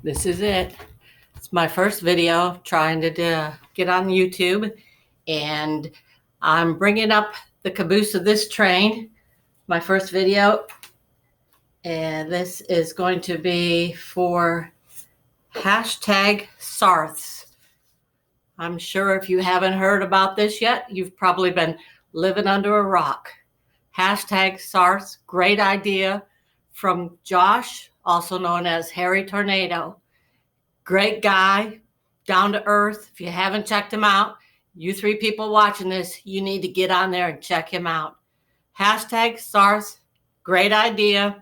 This is it. It's my first video trying to get on YouTube, and I'm bringing up the caboose of this train, my first video, and this is going to be for hashtag SARTHS. I'm sure if you haven't heard about this yet, you've probably been living under a rock. Hashtag SARTHS, great idea from Josh, also known as Harry Tornado. Great guy, down to earth. If you haven't checked him out, you three people watching this, you need to get on there and check him out. Hashtag SARTHS, great idea.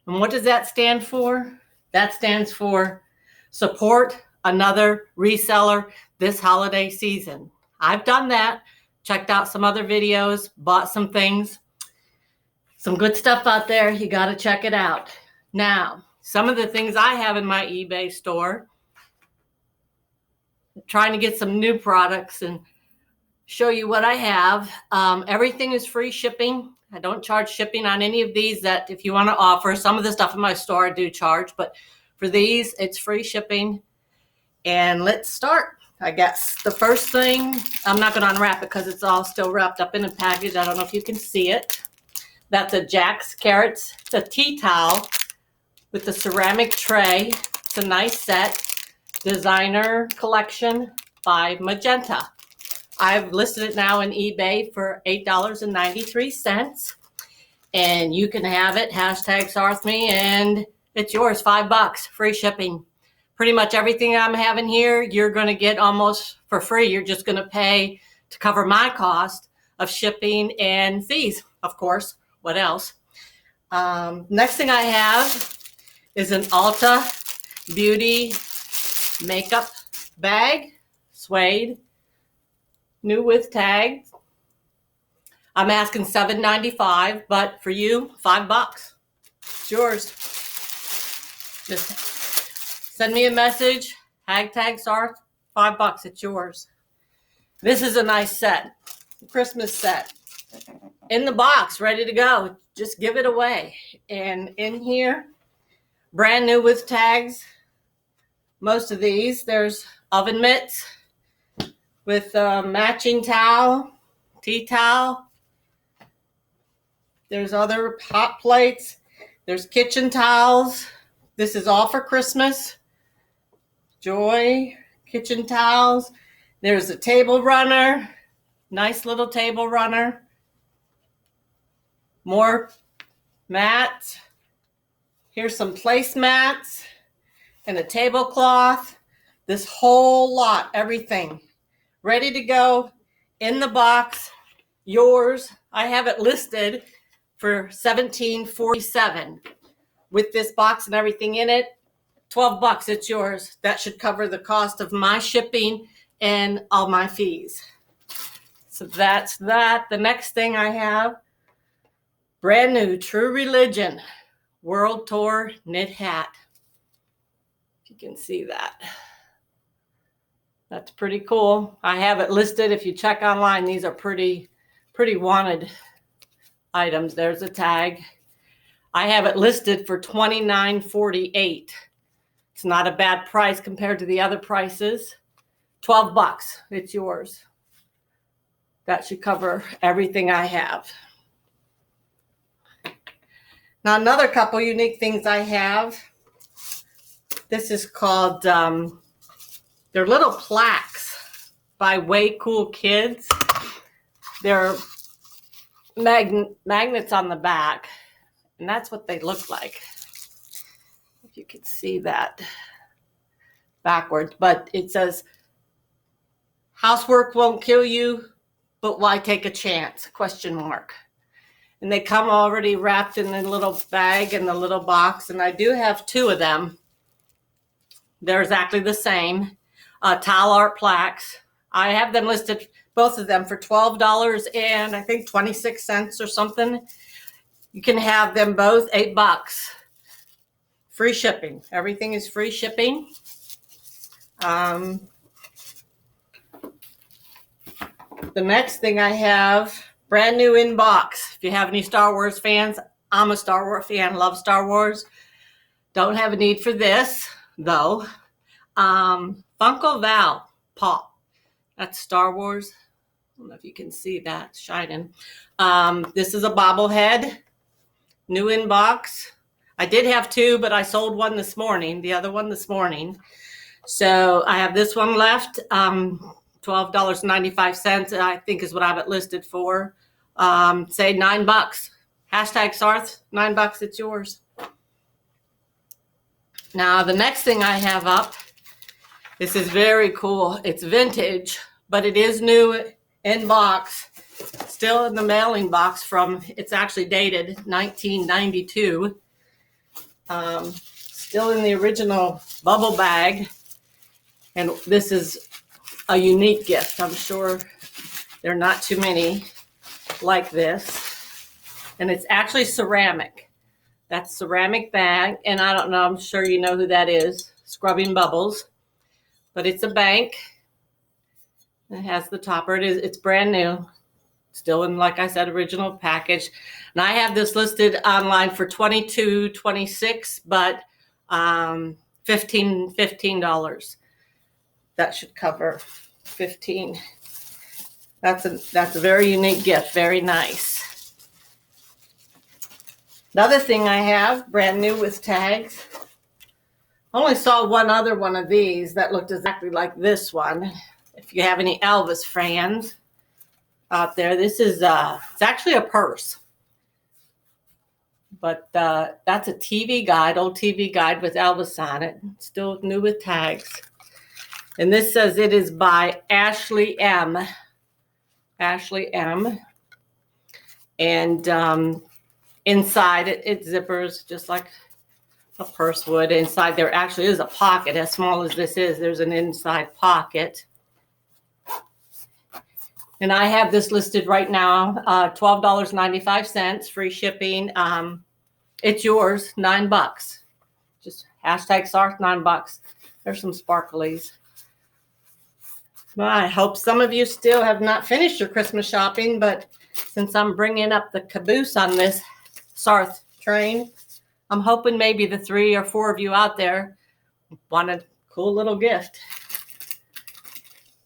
And what does that stand for? That stands for support another reseller this holiday season. I've done that, checked out some other videos, bought some things, some good stuff out there. You got to check it out. Now, some of the things I have in my eBay store, trying to get some new products and show you what I have. Everything is free shipping. I don't charge shipping on any of these that if you want to offer. Some of the stuff in my store I do charge, but for these, it's free shipping. And let's start, I guess. The first thing, I'm not going to unwrap it because it's all still wrapped up in a package. I don't know if you can see it. That's a Jack's Carrots. It's a tea towel with the ceramic tray. It's a nice set. Designer collection by Magenta. I've listed it now in eBay for $8.93. And you can have it, hashtag SARTHSme, and it's yours, $5, free shipping. Pretty much everything I'm having here, you're going to get almost for free. You're just going to pay to cover my cost of shipping and fees, of course. What else? Next thing I have is an Ulta Beauty makeup bag, suede, new with tags. I'm asking $7.95, but for you, $5. It's yours. Just send me a message, hashtag SARTHS, $5. It's yours. This is a nice set, Christmas set. In the box, ready to go. Just give it away. And in here, brand new with tags. Most of these, there's oven mitts with a matching towel, tea towel. There's other hot plates. There's kitchen towels. This is all for Christmas. Joy, kitchen towels. There's a table runner. Nice little table runner. More mats. Here's some placemats and a tablecloth. This whole lot, everything ready to go in the box. Yours. I have it listed for $17.47 with this box and everything in it. $12. It's yours. That should cover the cost of my shipping and all my fees. So that's that. The next thing I have, brand new True Religion World Tour knit hat. If you can see that. That's pretty cool. I have it listed. If you check online, these are pretty wanted items. There's a tag. I have it listed for $29.48. It's not a bad price compared to the other prices. $12. It's yours. That should cover everything I have. Now, another couple unique things I have. This is called, they're little plaques by Way Cool Kids. They're magnets on the back, and that's what they look like. If you could see that backwards, but it says, housework won't kill you, but why take a chance? ? And they come already wrapped in a little bag in the little box, and I do have two of them. They're exactly the same. Towel art plaques. I have them listed, both of them, for $12 and I think 26 cents or something. You can have them both, $8. Free shipping. Everything is free shipping. The next thing I have, brand new in box. If you have any Star Wars fans, I'm a Star Wars fan, love Star Wars. Don't have a need for this. though. Funko Val Pop. That's Star Wars. I don't know if you can see that shining. This is a bobblehead. New in box. I did have two, but I sold one this morning, the other one this morning. So I have this one left. $12.95, I think is what I have it listed for. Say $9. Hashtag SARTHS, $9, it's yours. Now the next thing I have up, this is very cool. It's vintage, but it is new in box. Still in the mailing box from, it's actually dated 1992. Still in the original bubble bag. And this is a unique gift. I'm sure there are not too many like this. And it's actually ceramic. That's ceramic bag. And I don't know, I'm sure you know who that is. Scrubbing Bubbles. But it's a bank. It has the topper. It's brand new. Still in, like I said, original package. And I have this listed online for $22.26, but $15. That should cover $15. That's a very unique gift. Very nice. Another thing I have, brand new with tags. I only saw one other one of these that looked exactly like this one. If you have any Elvis fans out there, this is it's actually a purse, but that's a TV guide, old TV guide with Elvis on it, still new with tags. And this says it is by Ashley M. And inside it zippers just like a purse would. Inside there actually is a pocket. As small as this is, there's an inside pocket. And I have this listed right now, $12.95, free shipping. It's yours, $9. Just hashtag SARTHS, $9. There's some sparklies. Well, I hope some of you still have not finished your Christmas shopping, but since I'm bringing up the caboose on this SARTHS train, I'm hoping maybe the 3 or 4 of you out there want a cool little gift.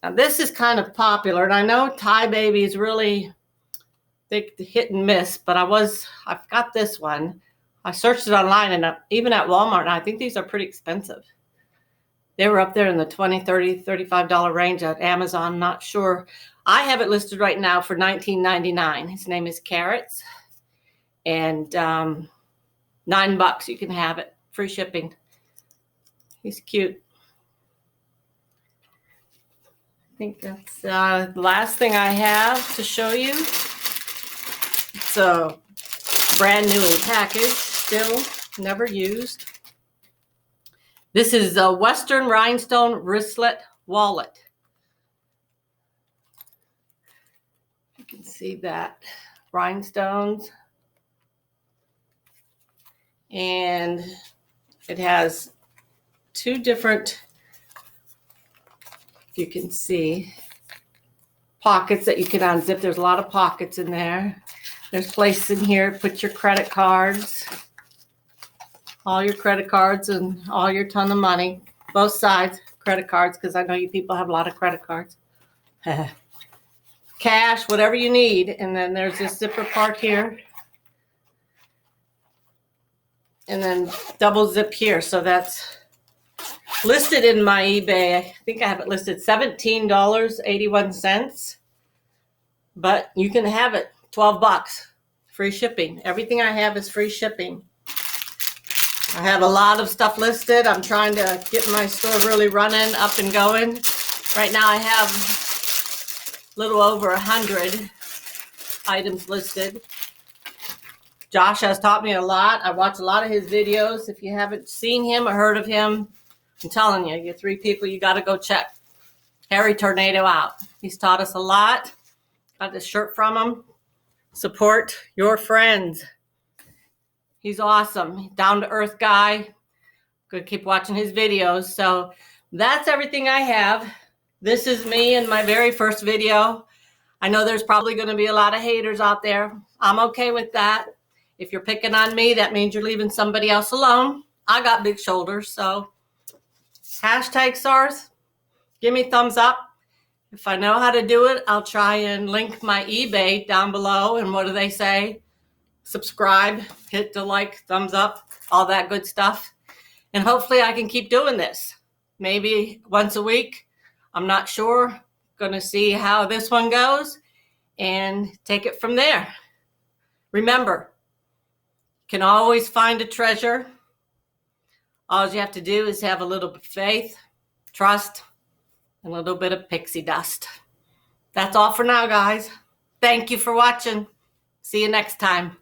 Now this is kind of popular, and I know Thai babies really hit and miss, but I've got this one. I searched it online, and even at Walmart, and I think these are pretty expensive. They were up there in the $20, $30, $35 range at Amazon, not sure. I have it listed right now for $19.99. His name is Carrots, and $9 you can have it, free shipping. He's cute. I think that's the last thing I have to show you. It's a brand new in package, still never used. This is a Western Rhinestone Wristlet Wallet. You can see that. Rhinestones. And it has 2 different, you can see, pockets that you can unzip. There's a lot of pockets in there. There's places in here to put your credit cards, all your credit cards and all your ton of money. Both sides, credit cards, because I know you people have a lot of credit cards. Cash, whatever you need. And then there's this zipper part here. And then double zip here. So that's listed in my eBay. I think I have it listed $17.81. But you can have it $12. Free shipping. Everything I have is free shipping. I have a lot of stuff listed. I'm trying to get my store really running, up and going. Right now I have a little over 100 items listed. Josh has taught me a lot. I watch a lot of his videos. If you haven't seen him or heard of him, I'm telling you, you're 3 people you got to go check Harry Tornado out. He's taught us a lot. Got this shirt from him. Support your friends. He's awesome. Down-to-earth guy. Good, keep watching his videos. So that's everything I have. This is me in my very first video. I know there's probably going to be a lot of haters out there. I'm okay with that. If you're picking on me, that means you're leaving somebody else alone. I got big shoulders, so Hashtag SARTHS. Give me thumbs up. If I know how to do it, I'll try and link my eBay down below. And what do they say? Subscribe, hit the like, thumbs up, all that good stuff. And hopefully I can keep doing this. Maybe once a week. I'm not sure. Gonna see how this one goes and take it from there. Remember, you can always find a treasure. All you have to do is have a little bit of faith, trust, and a little bit of pixie dust. That's all for now, guys. Thank you for watching. See you next time.